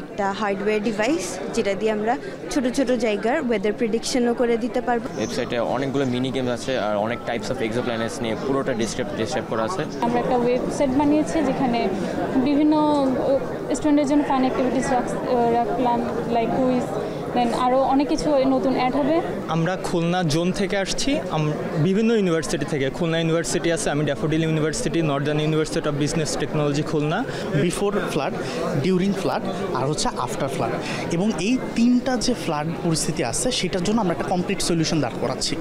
একটা হার্ডওয়্যার ডিভাইস যেটা দিয়ে আমরা ছোট ছোট জায়গার ওয়েদার প্রেডিকশনও করে দিতে পারবো। ওয়েবসাইটে অনেকগুলো মিনি গেম আছে আর অনেক টাইপস অফ এক্সোপ্ল্যানেটস নিয়ে পুরোটা ডিসক্রাইব করা আছে। আমরা একটা ওয়েবসাইট বানিয়েছি যেখানে বিভিন্ন স্টুডেন্টের জন্য ফান অ্যাক্টিভিটিস রাখলাম, লাইক কুইজ, দেন আরও অনেক কিছু নতুন অ্যাড হবে। আমরা খুলনা জোন থেকে আসছি, বিভিন্ন ইউনিভার্সিটি থেকে। খুলনা ইউনিভার্সিটি আছে, আমি Daffodil university, Northern university of business technology Khulna. Before flood, during flood আর হচ্ছে আফটার ফ্লাড, এবং এই তিনটা যে ফ্লাড পরিস্থিতি আছে সেটার জন্য আমরা একটা কমপ্লিট সলিউশন দাঁড় করাচ্ছি।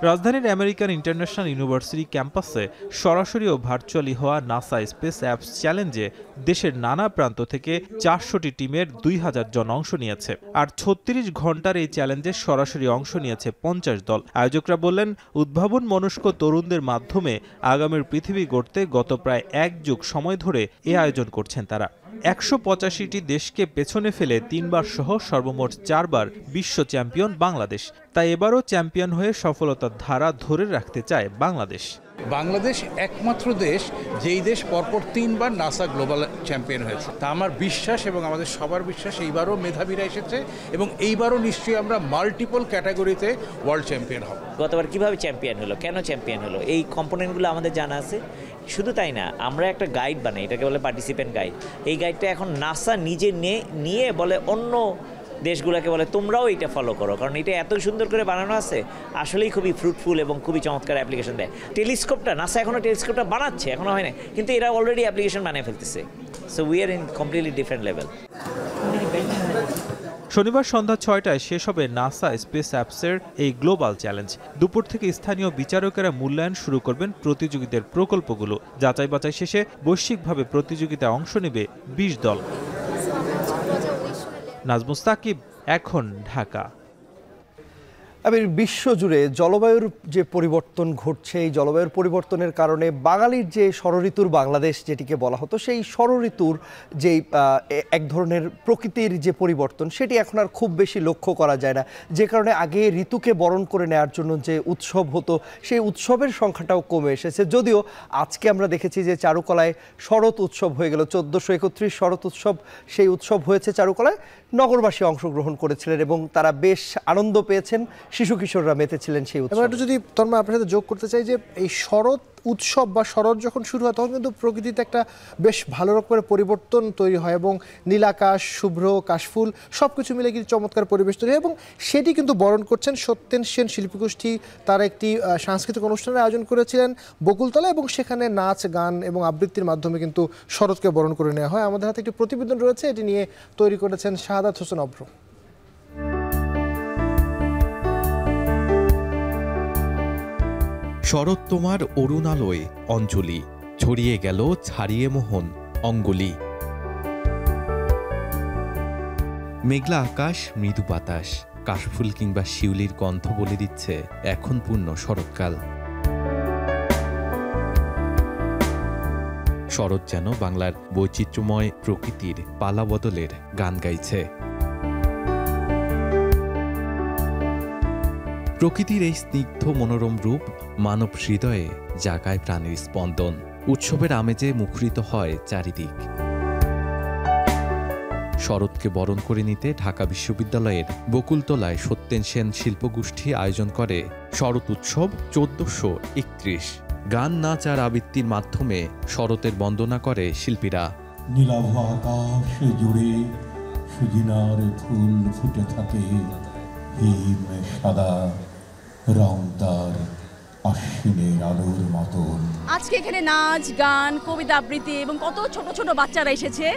রাজধানীর আমেরিকান ইন্টারন্যাশনাল ইউনিভার্সিটি ক্যাম্পাসে সরাসরি ও ভার্চুয়ালি হওয়া নাসা স্পেস অ্যাপস চ্যালেঞ্জে দেশের নানা প্রান্ত থেকে 400টি টিমের 2000 জন অংশ নিয়েছে। আর 36 ঘন্টার এই চ্যালেঞ্জে সরাসরি অংশ নিয়েছে 50 দল। আয়োজকরা বললেন, উদ্ভাবন মনস্ক তরুণদের মাধ্যমে আগামীর পৃথিবী গড়তে গত প্রায় 1 যুগ সময় ধরে এ আয়োজন করছেন তারা। 185টি দেশকে পেছনে ফেলে 3 বার সহ সর্বমোট 4 বার বিশ্ব চ্যাম্পিয়ন বাংলাদেশ। তাই এবারও চ্যাম্পিয়ন হয়ে সফলতার ধারা ধরে রাখতে চায় বাংলাদেশ। বাংলাদেশ একমাত্র দেশ যেই দেশ পরপর 3 বার নাসা গ্লোবাল চ্যাম্পিয়ন হয়েছে। তা আমার বিশ্বাস এবং আমাদের সবার বিশ্বাস এইবারও মেধাবীরা এসেছে এবং এইবারও নিশ্চয়ই আমরা মাল্টিপল ক্যাটাগরিতে ওয়ার্ল্ড চ্যাম্পিয়ন হব। গতবার কিভাবে চ্যাম্পিয়ন হলো, কেন চ্যাম্পিয়ন হলো, এই কম্পোনেন্টগুলো আমাদের জানা আছে। শুধু তাই না, আমরা একটা গাইড বানাই, এটাকে বলে পার্টিসিপেন্ট গাইড। এই গাইডটা এখন নাসা নিজে নিয়ে বলে অন্য দেশগুলোকে বলে তোমরাও এটা ফলো করো, কারণ এটা এত সুন্দর করে বানানো আছে, আসলেই খুবই ফ্রুটফুল এবং খুবই চমৎকার অ্যাপ্লিকেশন দেয়। টেলিস্কোপটা নাসা এখনও টেলিস্কোপটা বানাচ্ছে, এখনও হয় না, কিন্তু এরা অলরেডি অ্যাপ্লিকেশন বানিয়ে ফেলতেছে। So we are in completely different level. শনিবার সন্ধ্যা 6টায় শেষ হবে নাসা স্পেস অ্যাপসের এই গ্লোবাল চ্যালেঞ্জ। দুপুর থেকে স্থানীয় বিচারকেরা মূল্যায়ন শুরু করবেন প্রতিযোগীদের প্রকল্পগুলো। যাচাই বাছাই শেষে বৈশ্বিকভাবে প্রতিযোগিতায় অংশ নেবে 20 দল। নাজমুস সাকিব, এখন ঢাকা। বিশ্বজুড়ে জলবায়ুর যে পরিবর্তন ঘটছে, এই জলবায়ুর পরিবর্তনের কারণে বাঙালির যে ষড়ঋতুর বাংলাদেশ যেটিকে বলা হতো, সেই ষড়ঋতুর যেই এক ধরনের প্রকৃতির যে পরিবর্তন, সেটি এখন আর খুব বেশি লক্ষ্য করা যায় না। যে কারণে আগে ঋতুকে বরণ করে নেওয়ার জন্য যে উৎসব হতো, সেই উৎসবের সংখ্যাটাও কমে এসেছে। যদিও আজকে আমরা দেখেছি যে চারুকলায় শরৎ উৎসব হয়ে গেল, 1431 শরৎ উৎসব, সেই উৎসব হয়েছে চারুকলায়। নগরবাসী অংশগ্রহণ করেছিলেন এবং তারা বেশ আনন্দ পেয়েছেন, শিশু কিশোররা মেতেছিলেন সেই উৎসব। একটু যদি তন্ময় আপনার সাথে যোগ করতে চাই যে এই শরৎ উৎসব বা শরৎ যখন শুরু হয় তখন কিন্তু প্রকৃতিতে একটা বেশ ভালো রকমের পরিবর্তন তৈরি হয় এবং নীলাকাশ, শুভ্র কাশফুল সব কিছু মিলে কিন্তু চমৎকার পরিবেশ তৈরি হয়, এবং সেটি কিন্তু বরণ করছেন সত্যেন সেন শিল্পীগোষ্ঠী। তারা একটি সাংস্কৃতিক অনুষ্ঠানের আয়োজন করেছিলেন বকুলতলা, এবং সেখানে নাচ, গান এবং আবৃত্তির মাধ্যমে কিন্তু শরৎকে বরণ করে নেওয়া হয়। আমাদের হাতে একটি প্রতিবেদন রয়েছে, এটি নিয়ে তৈরি করেছেন শাহাদাত হোসেন অভ্র। শরৎ তোমার অরুণালয়ে অঞ্জলি, ছড়িয়ে গেল ছাড়িয়ে মোহন অঙ্গুলি। মেঘলা আকাশ, মৃদু বাতাস, কাশফুল কিংবা শিউলির গন্ধ বলে দিচ্ছে এখন পূর্ণ শরৎকাল। শরৎ যেন বাংলার বৈচিত্র্যময় প্রকৃতির পালা বদলের গান গাইছে। প্রকৃতির এই স্নিগ্ধ মনোরম রূপ মানব হৃদয়ে জাগায় প্রাণের স্পন্দন। উৎসবের আমেজে মুখরিত হয় চারিদিক। শরৎকে বরণ করে নিতে ঢাকা বিশ্ববিদ্যালয়ের বকুলতলায় সত্যেন সেন শিল্পগোষ্ঠী আয়োজন করে শরৎ উৎসব 1431। গান, নাচ আর আবৃত্তির মাধ্যমে শরতের বন্দনা করে শিল্পীরা। নীলাভ আকাশ জুড়ে সুজিনার ফুল ফুটে থাকে, হিম সাদা রং তার আশ্বিনের আলোর মতন। আজকে এখানে নাচ, গান, কবিতা আবৃত্তি এবং কত ছোট ছোট বাচ্চারা এসেছে,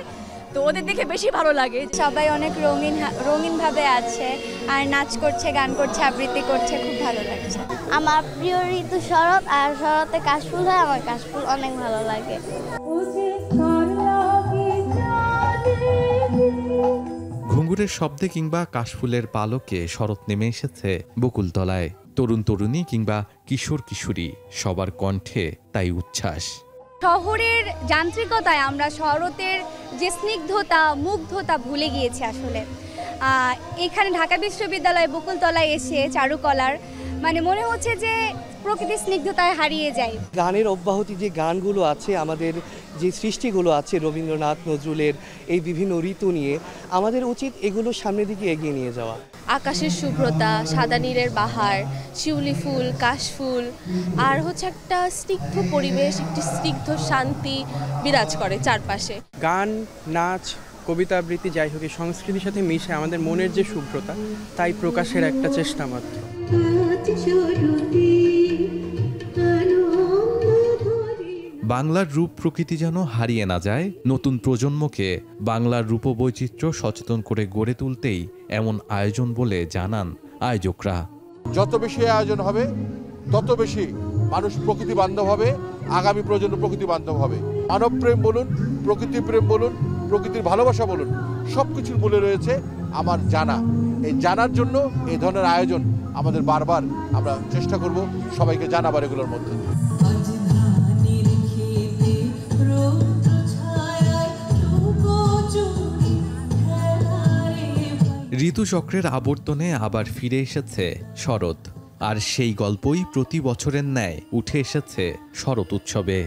তো ওদের দেখে বেশি ভালো লাগে। সবাই অনেক রঙিন ভাবে আছে আর নাচ করছে, গান করছে, আবৃত্তি করছে, খুব ভালো লাগছে। আমার প্রিয় ঋতু শরৎ, আর শরতে কাশফুল হয়, আমার কাশফুল অনেক ভালো লাগে। ঘুঙুরের শব্দে কিংবা কাশফুলের পালকে শরৎ নেমে এসেছে বকুলতলায়। তরুণ তরুণী কিংবা কিশোর কিশোরী সবার কণ্ঠে তাই উচ্ছ্বাস। শহরের যান্ত্রিকতায় আমরা শরতের যে স্নিগ্ধতা, মুগ্ধতা ভুলে গিয়েছি আসলে। এখানে ঢাকা বিশ্ববিদ্যালয় বকুলতলায় এসে চারুকলার মনে হচ্ছে যে প্রকৃতির স্নিগ্ধতায় হারিয়ে যায়। গানের অব্যাহতি যে গানগুলো আছে, আমাদের যে সৃষ্টিগুলো আছে রবীন্দ্রনাথ, নজরুলের এই বিভিন্ন ঋতু নিয়ে, আমাদের উচিত এগুলো সামনের দিকে এগিয়ে নিয়ে যাওয়া। আকাশের শুভ্রতা, সাদা নীলের বাহার, শিউলি ফুল, কাশফুল, আর হচ্ছে একটা স্নিগ্ধ পরিবেশ, একটি স্নিগ্ধ শান্তি বিরাজ করে চারপাশে। গান, নাচ, কবিতা আবৃত্তি যাই হোক, সংস্কৃতির সাথে মিশে আমাদের মনের যে শুভ্রতা তাই প্রকাশের একটা চেষ্টা মাত্র। বাংলার রূপ প্রকৃতি যেন হারিয়ে না যায়, নতুন প্রজন্মকে বাংলার রূপবৈচিত্র্য সচেতন করে গড়ে তুলতেই এমন আয়োজন বলে জানান আয়োজকরা। যত বেশি আয়োজন হবে তত বেশি মানুষ প্রকৃতি বান্ধব হবে, আগামী প্রজন্ম প্রকৃতি বান্ধব হবে। মানব প্রেম বলুন, প্রকৃতি প্রেম বলুন, প্রকৃতির ভালোবাসা বলুন, সব কিছুর বলে রয়েছে আমার জানা। এই জানার জন্য এই ধরনের আয়োজন আমাদের বারবার আমরা চেষ্টা করব সবাইকে জানাবার এগুলোর মধ্যে। ঋতুচক্রের আবর্তনে আবার ফিরে এসেছে শরৎ, আর সেই গল্পই প্রতি বছরের ন্যায় উঠে এসেছে শরৎ উৎসবে।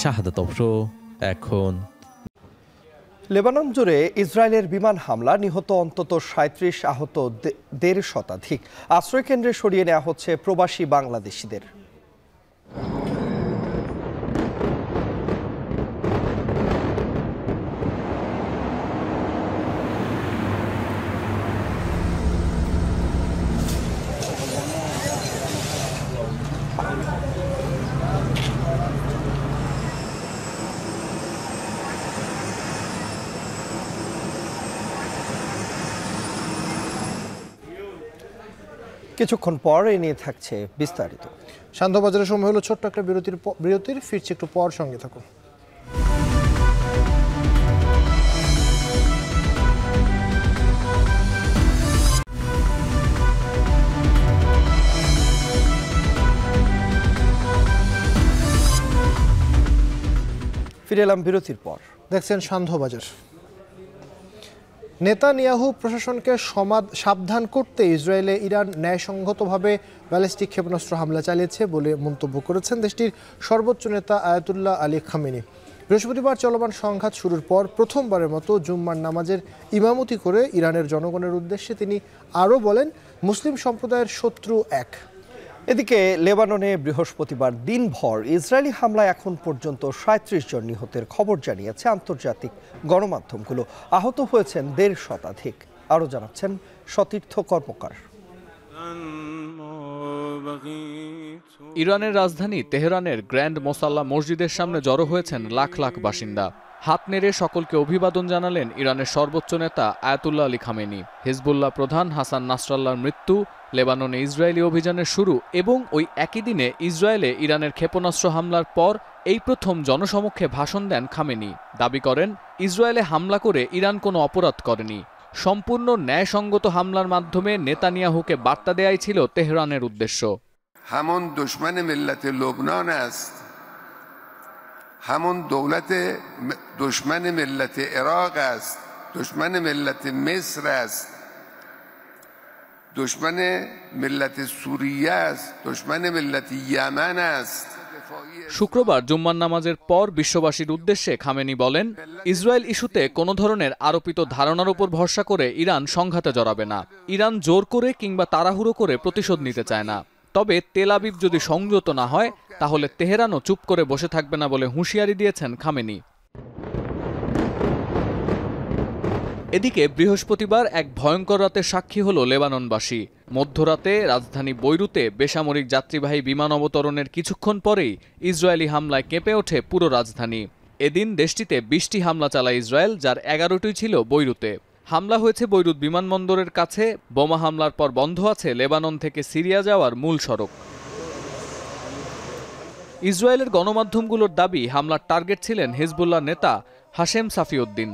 শাহাদাত অফরো, এখন। লেবানন জুড়ে ইসরায়েলের বিমান হামলা, নিহত অন্তত ৩৭, আহত ১৫০ শতাধিক। আশ্রয়কেন্দ্রে সরিয়ে নেওয়া হচ্ছে প্রবাসী বাংলাদেশিদের। কিছুক্ষণ পর এ নিয়ে থাকছে বিস্তারিত। শান্তবাজারের সময় হলো ছোট্ট একটা বিরতির, ফিরছি একটু পর, সঙ্গে থাকুন। ফিরে এলাম বিরতির পর। দেখছেন শান্তবাজার। নেতানিয়াহু প্রশাসনকে সাবধান করতে ইসরায়েলে ইরান ন্যায়সঙ্গতভাবে ব্যালিস্টিক ক্ষেপণাস্ত্র হামলা চালিয়েছে বলে মন্তব্য করেছেন দেশটির সর্বোচ্চ নেতা আয়াতুল্লাহ আলী খামেনি। বৃহস্পতিবার চলমান সংঘাত শুরুর পর প্রথমবারের মতো জুম্মার নামাজের ইমামতি করে ইরানের জনগণের উদ্দেশ্যে তিনি আরও বলেন, মুসলিম সম্প্রদায়ের শত্রু এক। এদিকে লেবাননে বৃহস্পতিবার দিনভর ইসরায়েলি হামলায় এখন পর্যন্ত ৩৭ জন নিহতের খবর জানিয়েছে আন্তর্জাতিক গণমাধ্যমগুলো। আহত হয়েছেন ১৫০ শতাধিক। আরও জানাচ্ছেন সতীর্থ কর্মকার। ইরানের রাজধানী তেহরানের গ্র্যান্ড মোসাল্লা মসজিদের সামনে জড়ো হয়েছেন লাখ লাখ বাসিন্দা। হাত নেড়ে সকলকে অভিবাদন জানালেন ইরানের সর্বোচ্চ নেতা আয়াতুল্লাহ আলী খামেনি। হিজবুল্লাহ প্রধান হাসান নাসরাল্লাহর মৃত্যু, লেবাননে ইসরায়েলি অভিযানের শুরু এবং ওই একই দিনে ইসরায়েলে ইরানের ক্ষেপণাস্ত্র হামলার পর এই প্রথম জনসমক্ষে ভাষণ দেন খামেনি। দাবি করেন ইসরায়েলে হামলা করে ইরান কোনো অপরাধ করেনি। সম্পূর্ণ ন্যায়সঙ্গত হামলার মাধ্যমে নেতানিয়াহুকে বার্তা দেয়াই ছিল তেহরানের উদ্দেশ্য। হামন দুশমন মিল্লাত লবনান است همون دولت دشمن ملت عراق است دشمن ملت مصر است دشمن ملت سوریه است دشمن ملت یمن است শুক্রবার জুম্মার নামাজের পর বিশ্ববাসীর উদ্দেশ্যে খামেনি বলেন, ইসরায়েল ইস্যুতে কোনো ধরনের আরোপিত ধারণার উপর ভরসা করে ইরান সংঘাতে জড়াবে না। ইরান জোর করে কিংবা তাড়াহুড়ো করে প্রতিশোধ নিতে চায় না। তবে তেল আবিব যদি সংযত না হয় তাহলে তেহরানও চুপ করে বসে থাকবে না বলে হুঁশিয়ারি দিয়েছেন খামেনি। এদিকে বৃহস্পতিবার এক ভয়ঙ্কর রাতের সাক্ষী হল লেবাননবাসী। মধ্যরাতে রাজধানী বৈরুতে বেসামরিক যাত্রীবাহী বিমান অবতরণের কিছুক্ষণ পরেই ইসরায়েলি হামলায় কেঁপে ওঠে পুরো রাজধানী। এদিন দেশটিতে 20টি হামলা চালায় ইসরায়েল, যার 11টি ছিল বৈরুতে। হামলা হয়েছে বৈরুত বিমানবন্দরের কাছে। বোমা হামলার পর বন্ধ আছে লেবানন থেকে সিরিয়া যাওয়ার মূল সড়ক। ইসরায়েলের গণমাধ্যমগুলোর দাবি হামলার টার্গেট ছিলেন হিজবুল্লাহ নেতা হাশেম সাফিউদ্দিন।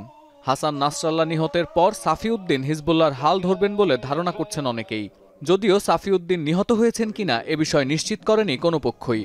হাসান নাসরাল্লাহ নিহতের পর সাফিউদ্দিন হিজবুল্লাহর হাল ধরবেন বলে ধারণা করছেন অনেকেই। যদিও সাফিউদ্দিন নিহত হয়েছেন কিনা এ বিষয় নিশ্চিত করেনি কোনো পক্ষই।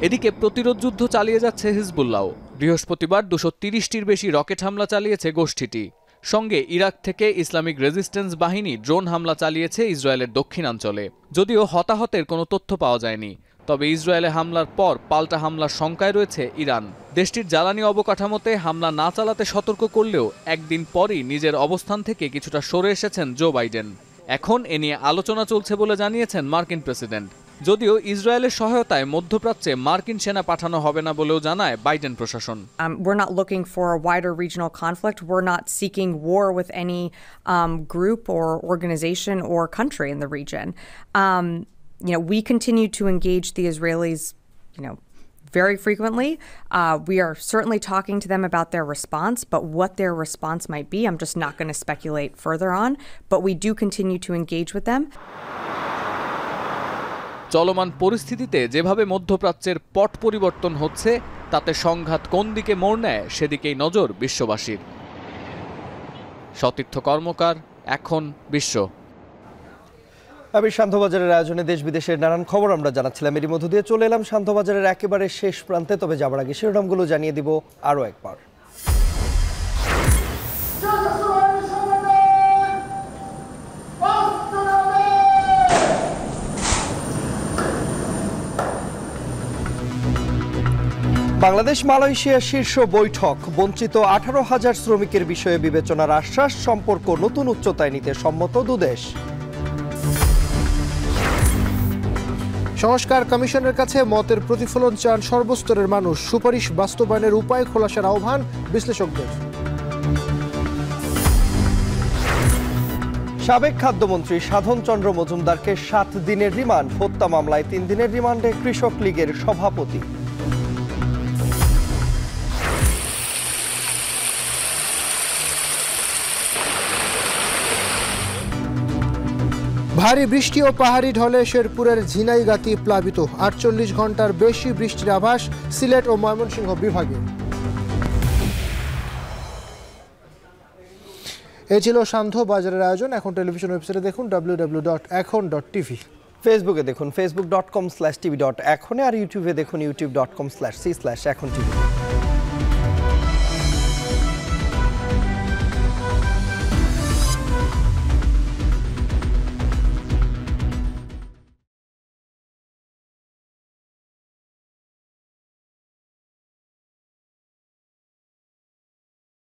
এদিকে প্রতিরোধ যুদ্ধ চালিয়ে যাচ্ছে হিজবুল্লাহ। বৃহস্পতিবার 230টির বেশি রকেট হামলা চালিয়েছে গোষ্ঠীটি। সঙ্গে ইরাক থেকে ইসলামিক রেজিস্ট্যান্স বাহিনী ড্রোন হামলা চালিয়েছে ইসরায়েলের দক্ষিণাঞ্চলে। যদিও হতাহতের কোনো তথ্য পাওয়া যায়নি। তবে ইসরায়েলে হামলার পর পাল্টা হামলার শঙ্কায় রয়েছে ইরান। দেশটির জ্বালানি অবকাঠামোতে হামলা না চালাতে সতর্ক করলেও একদিন পরই নিজের অবস্থান থেকে কিছুটা সরে এসেছেন জো বাইডেন। এখন এ নিয়ে আলোচনা চলছে বলে জানিয়েছেন মার্কিন প্রেসিডেন্ট। যদিও ইসরায়েলের সহায়তায় মধ্যপ্রাচ্যে মার্কিন সেনা পাঠানো হবে না বলেও জানায় বাইডেন প্রশাসন। We're not looking for a wider regional conflict. We're not seeking war with any group or organization or country in the region. We continue to engage the Israelis, very frequently. We are certainly talking to them about their response, but what their response might be, I'm just not going to speculate further on. But we do continue to engage with them. চলমান পরিস্থিতিতে যেভাবে মধ্যপ্রাচ্যের পট পরিবর্তন হচ্ছে তাতে সংঘাত কোন দিকে মোড় নেয় সেদিকেই নজর বিশ্ববাসীর। সতীর্থ কর্মকার, এখন বিশ্ব। আমি শান্তবাজারের আয়োজনে দেশ বিদেশের নানান খবর আমরা জানাচ্ছিলাম। এরই মধ্য দিয়ে চলে এলাম শান্তবাজারের একেবারে শেষ প্রান্তে। তবে যাবার আগে শিরোনামগুলো জানিয়ে দিব আরও একবার। বাংলাদেশ মালয়েশিয়া শীর্ষ বৈঠক, বঞ্চিত 18,000 শ্রমিকের বিষয়ে বিবেচনার আশ্বাস, সম্পর্ক নতুন উচ্চতায় নিতে সম্মত দুদেশ। সংস্কার কমিশনের কাছে মতের প্রতিফলন চান সর্বস্তরের মানুষ, সুপারিশ বাস্তবায়নের উপায় খোলাসার আহ্বান বিশ্লেষকদের। সাবেক খাদ্যমন্ত্রী সাধন চন্দ্র মজুমদারকে 7 দিনের রিমান্ড, হত্যা মামলায় 3 দিনের রিমান্ডে কৃষক লীগের সভাপতি। ভারী বৃষ্টি ও পাহাড়ি ঢলে শেরপুরের ঝিনাইগাতি প্লাবিত, 48 ঘন্টার বেশি বৃষ্টির আভাস সিলেট ও ময়মনসিংহ বিভাগে। এই ছিল সান্ধ্য বাজারের আয়োজন। এখন টেলিভিশন ওয়েবসাইটে দেখুন www.ekhon.tv, ফেসবুকে দেখুন facebook.com/tv.ekhon, আর ইউটিউবে দেখুন youtube.com/c/ekhon tv।